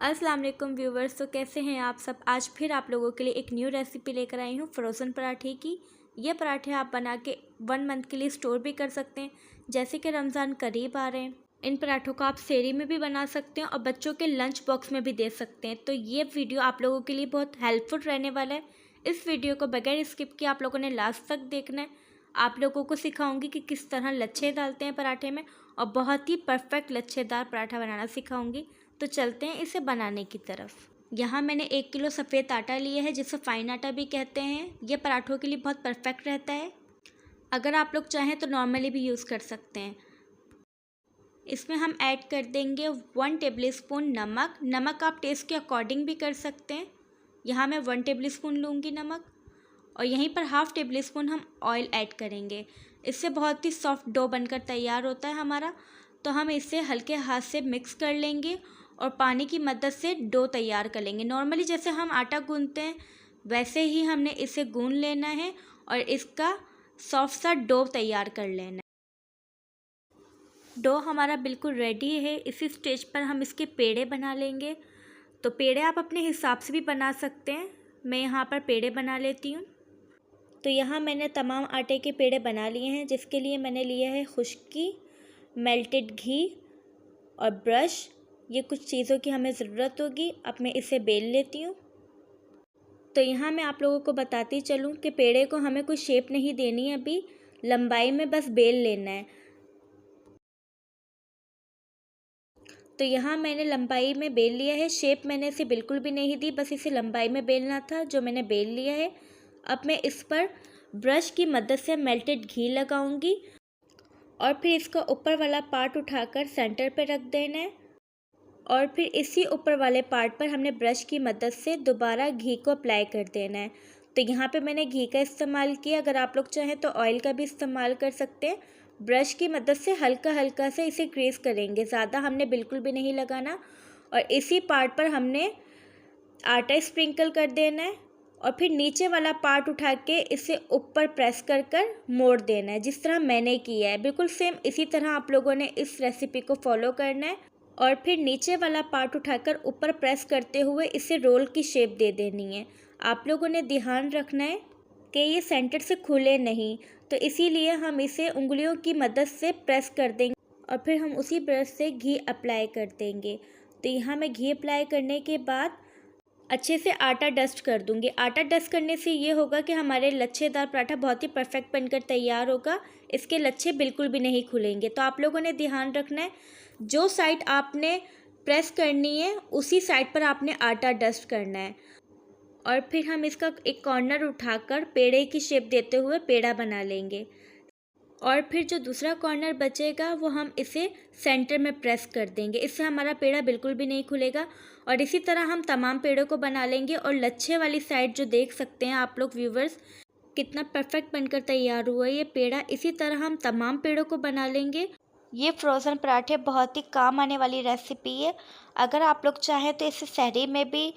अस्सलाम वालेकुम व्यूवर्स। तो कैसे हैं आप सब। आज फिर आप लोगों के लिए एक न्यू रेसिपी लेकर आई हूँ फ्रोज़न पराठे की। ये पराठे आप बना के 1 मंथ के लिए स्टोर भी कर सकते हैं। जैसे कि रमज़ान करीब आ रहे हैं, इन पराठों को आप सेहरी में भी बना सकते हैं और बच्चों के लंच बॉक्स में भी दे सकते हैं। तो ये वीडियो आप लोगों के लिए बहुत हेल्पफुल रहने वाला है। इस वीडियो को बगैर स्किप किए आप लोगों ने लास्ट तक देखना है। आप लोगों को सिखाऊंगी कि किस तरह लच्छे डालते हैं पराठे में और बहुत ही परफेक्ट लच्छेदार पराठा बनाना सिखाऊंगी। तो चलते हैं इसे बनाने की तरफ। यहाँ मैंने 1 किलो सफ़ेद आटा लिया है, जिसे फ़ाइन आटा भी कहते हैं। यह पराठों के लिए बहुत परफेक्ट रहता है। अगर आप लोग चाहें तो नॉर्मली भी यूज़ कर सकते हैं। इसमें हम ऐड कर देंगे 1 टेबलस्पून नमक। नमक आप टेस्ट के अकॉर्डिंग भी कर सकते हैं। यहाँ मैं 1 टेबलस्पून लूँगी नमक, और यहीं पर हाफ़ टेबलस्पून हम ऑयल ऐड करेंगे। इससे बहुत ही सॉफ्ट डो बनकर तैयार होता है हमारा। तो हम इसे हल्के हाथ से मिक्स कर लेंगे और पानी की मदद से डो तैयार कर लेंगे। नॉर्मली जैसे हम आटा गूंथते हैं वैसे ही हमने इसे गूंथ लेना है और इसका सॉफ्ट सा डो तैयार कर लेना है। डो हमारा बिल्कुल रेडी है। इसी स्टेज पर हम इसके पेड़े बना लेंगे। तो पेड़े आप अपने हिसाब से भी बना सकते हैं। मैं यहाँ पर पेड़े बना लेती हूँ। तो यहाँ मैंने तमाम आटे के पेड़े बना लिए हैं, जिसके लिए मैंने लिया है खुश्की, मेल्टेड घी और ब्रश। ये कुछ चीज़ों की हमें ज़रूरत होगी। अब मैं इसे बेल लेती हूँ। तो यहाँ मैं आप लोगों को बताती चलूँ कि पेड़े को हमें कोई शेप नहीं देनी है, अभी लंबाई में बस बेल लेना है। तो यहाँ मैंने लंबाई में बेल लिया है। शेप मैंने इसे बिल्कुल भी नहीं दी, बस इसे लंबाई में बेलना था, जो मैंने बेल लिया है। अब मैं इस पर ब्रश की मदद से मेल्टेड घी लगाऊंगी और फिर इसका ऊपर वाला पार्ट उठाकर सेंटर पे रख देना है, और फिर इसी ऊपर वाले पार्ट पर हमने ब्रश की मदद से दोबारा घी को अप्लाई कर देना है। तो यहाँ पे मैंने घी का इस्तेमाल किया। अगर आप लोग चाहें तो ऑयल का भी इस्तेमाल कर सकते हैं। ब्रश की मदद से हल्का हल्का से इसे ग्रीस करेंगे, ज़्यादा हमने बिल्कुल भी नहीं लगाना। और इसी पार्ट पर हमने आटा स्प्रिंकल कर देना है और फिर नीचे वाला पार्ट उठा के इसे ऊपर प्रेस कर कर मोड़ देना है, जिस तरह मैंने किया है। बिल्कुल सेम इसी तरह आप लोगों ने इस रेसिपी को फॉलो करना है और फिर नीचे वाला पार्ट उठाकर ऊपर प्रेस करते हुए इसे रोल की शेप दे देनी है। आप लोगों ने ध्यान रखना है कि ये सेंटर से खुले नहीं, तो इसीलिए हम इसे उंगलियों की मदद से प्रेस कर देंगे और फिर हम उसी ब्रश से घी अप्लाई कर देंगे। तो यहाँ मैं घी अप्लाई करने के बाद अच्छे से आटा डस्ट कर दूंगी। आटा डस्ट करने से ये होगा कि हमारे लच्छेदार पराठा बहुत ही परफेक्ट बनकर तैयार होगा। इसके लच्छे बिल्कुल भी नहीं खुलेंगे। तो आप लोगों ने ध्यान रखना है, जो साइड आपने प्रेस करनी है उसी साइड पर आपने आटा डस्ट करना है। और फिर हम इसका एक कॉर्नर उठाकर पेड़े की शेप देते हुए पेड़ा बना लेंगे, और फिर जो दूसरा कॉर्नर बचेगा वो हम इसे सेंटर में प्रेस कर देंगे। इससे हमारा पेड़ा बिल्कुल भी नहीं खुलेगा। और इसी तरह हम तमाम पेड़ों को बना लेंगे। और लच्छे वाली साइड जो देख सकते हैं आप लोग व्यूवर्स, कितना परफेक्ट बनकर तैयार हुआ है ये पेड़ा। इसी तरह हम तमाम पेड़ों को बना लेंगे। ये फ्रोज़न पराठे बहुत ही काम आने वाली रेसिपी है। अगर आप लोग चाहें तो इसे सहरी में भी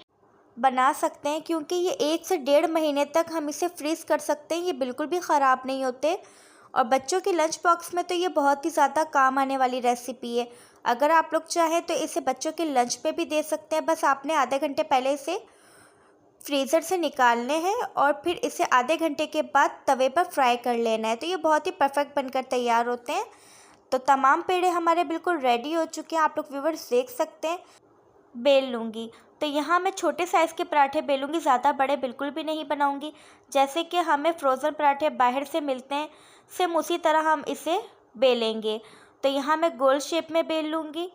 बना सकते हैं, क्योंकि ये 1 से 1.5 महीने तक हम इसे फ्रीज़ कर सकते हैं। ये बिल्कुल भी ख़राब नहीं होते। और बच्चों के लंच बॉक्स में तो ये बहुत ही ज़्यादा काम आने वाली रेसिपी है। अगर आप लोग चाहें तो इसे बच्चों के लंच पे भी दे सकते हैं। बस आपने आधे घंटे पहले इसे फ्रीज़र से निकालने हैं और फिर इसे आधे घंटे के बाद तवे पर फ्राई कर लेना है। तो ये बहुत ही परफेक्ट बनकर तैयार होते हैं। तो तमाम पेड़े हमारे बिल्कुल रेडी हो चुके हैं। आप लोग व्यूवर्स देख सकते हैं। बेल लूँगी। तो यहाँ मैं छोटे साइज़ के पराठे बेलूँगी, ज़्यादा बड़े बिल्कुल भी नहीं बनाऊँगी। जैसे कि हमें फ्रोज़न पराठे बाहर से मिलते हैं, सेम उसी तरह हम इसे बेलेंगे। तो यहाँ मैं गोल शेप में बेल लूँगी।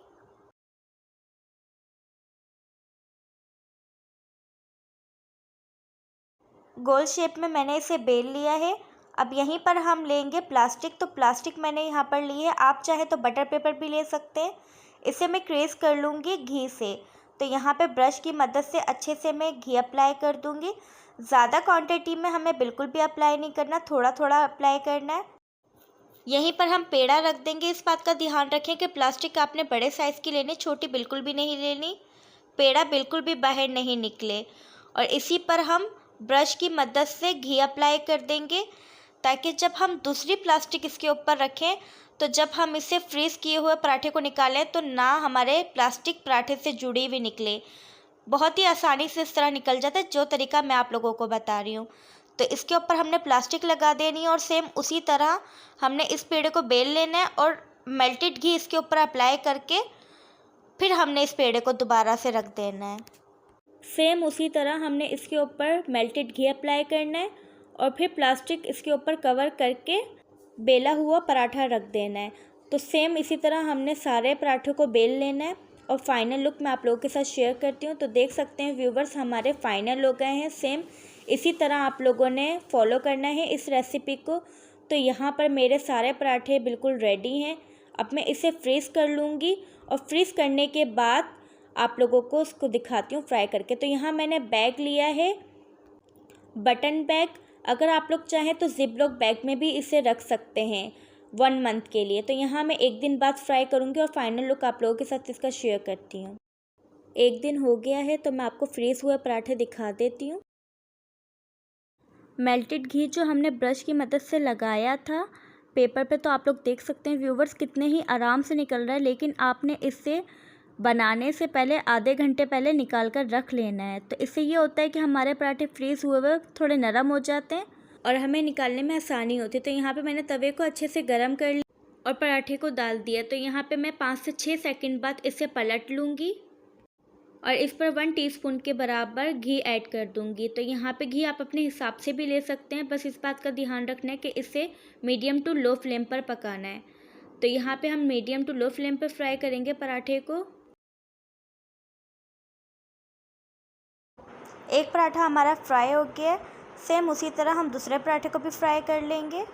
गोल शेप में मैंने इसे बेल लिया है। अब यहीं पर हम लेंगे प्लास्टिक। तो प्लास्टिक मैंने यहाँ पर ली है। आप चाहे तो बटर पेपर भी ले सकते हैं। इसे मैं क्रेस कर लूँगी घी से। तो यहाँ पे ब्रश की मदद से अच्छे से मैं घी अप्लाई कर दूँगी। ज़्यादा क्वांटिटी में हमें बिल्कुल भी अप्लाई नहीं करना, थोड़ा थोड़ा अप्लाई करना है। यहीं पर हम पेड़ा रख देंगे। इस बात का ध्यान रखें कि प्लास्टिक आपने बड़े साइज़ की लेनी, छोटी बिल्कुल भी नहीं लेनी। पेड़ा बिल्कुल भी बाहर नहीं निकले। और इसी पर हम ब्रश की मदद से घी अप्लाई कर देंगे, ताकि जब हम दूसरी प्लास्टिक इसके ऊपर रखें तो जब हम इसे फ्रीज़ किए हुए पराठे को निकालें तो ना हमारे प्लास्टिक पराठे से जुड़ी हुई निकले, बहुत ही आसानी से इस तरह निकल जाता है, जो तरीका मैं आप लोगों को बता रही हूँ। तो इसके ऊपर हमने प्लास्टिक लगा देनी है और सेम उसी तरह हमने इस पेड़े को बेल लेना है और मेल्टेड घी इसके ऊपर अप्लाई करके फिर हमने इस पेड़े को दोबारा से रख देना है। सेम उसी तरह हमने इसके ऊपर मेल्टेड घी अप्लाई करना है और फिर प्लास्टिक इसके ऊपर कवर करके बेला हुआ पराठा रख देना है। तो सेम इसी तरह हमने सारे पराठों को बेल लेना है और फाइनल लुक मैं आप लोगों के साथ शेयर करती हूँ। तो देख सकते हैं व्यूवर्स, हमारे फाइनल हो गए हैं। सेम इसी तरह आप लोगों ने फॉलो करना है इस रेसिपी को। तो यहाँ पर मेरे सारे पराठे बिल्कुल रेडी हैं। अब मैं इसे फ्रीज़ कर लूँगी और फ्रीज़ करने के बाद आप लोगों को उसको दिखाती हूँ फ्राई करके। तो यहाँ मैंने बैग लिया है, बटन बैग। अगर आप लोग चाहें तो जिप लॉक बैग में भी इसे रख सकते हैं 1 मंथ के लिए। तो यहाँ मैं 1 दिन बाद फ्राई करूँगी और फाइनल लुक आप लोगों के साथ इसका शेयर करती हूँ। 1 दिन हो गया है तो मैं आपको फ्रीज़ हुए पराठे दिखा देती हूँ। मेल्टेड घी जो हमने ब्रश की मदद से लगाया था पेपर पे, तो आप लोग देख सकते हैं व्यूवर्स कितने ही आराम से निकल रहा है। लेकिन आपने इसे बनाने से पहले आधे घंटे पहले निकाल कर रख लेना है। तो इससे ये होता है कि हमारे पराठे फ्रीज़ हुए हुए थोड़े नरम हो जाते हैं और हमें निकालने में आसानी होती है। तो यहाँ पे मैंने तवे को अच्छे से गर्म कर लिया और पराठे को डाल दिया। तो यहाँ पे मैं 5 से 6 सेकंड बाद इसे पलट लूँगी और इस पर 1 टीस्पून के बराबर घी ऐड कर दूँगी। तो यहाँ पे घी आप अपने हिसाब से भी ले सकते हैं, बस इस बात का ध्यान रखना है कि इसे मीडियम टू लो फ्लेम पर पकाना है। तो यहाँ पे हम मीडियम टू लो फ्लेम पर फ्राई करेंगे पराठे को। एक पराठा हमारा फ्राई हो गया। सेम उसी तरह हम दूसरे पराठे को भी फ्राई कर लेंगे।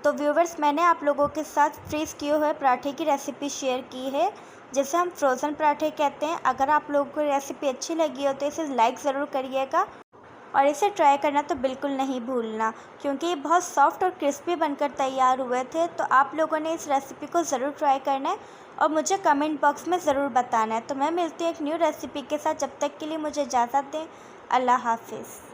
तो व्यूवर्स, मैंने आप लोगों के साथ फ्रीज़ किए हुए पराठे की रेसिपी शेयर की है, जिसे हम फ्रोज़न पराठे कहते हैं। अगर आप लोगों को रेसिपी अच्छी लगी हो तो इसे लाइक ज़रूर करिएगा और इसे ट्राई करना तो बिल्कुल नहीं भूलना, क्योंकि ये बहुत सॉफ्ट और क्रिस्पी बनकर तैयार हुए थे। तो आप लोगों ने इस रेसिपी को ज़रूर ट्राई करना है और मुझे कमेंट बॉक्स में ज़रूर बताना है। तो मैं मिलती हूँ एक न्यू रेसिपी के साथ, जब तक के लिए मुझे इजाज़त दें। अल्लाह हाफिज़।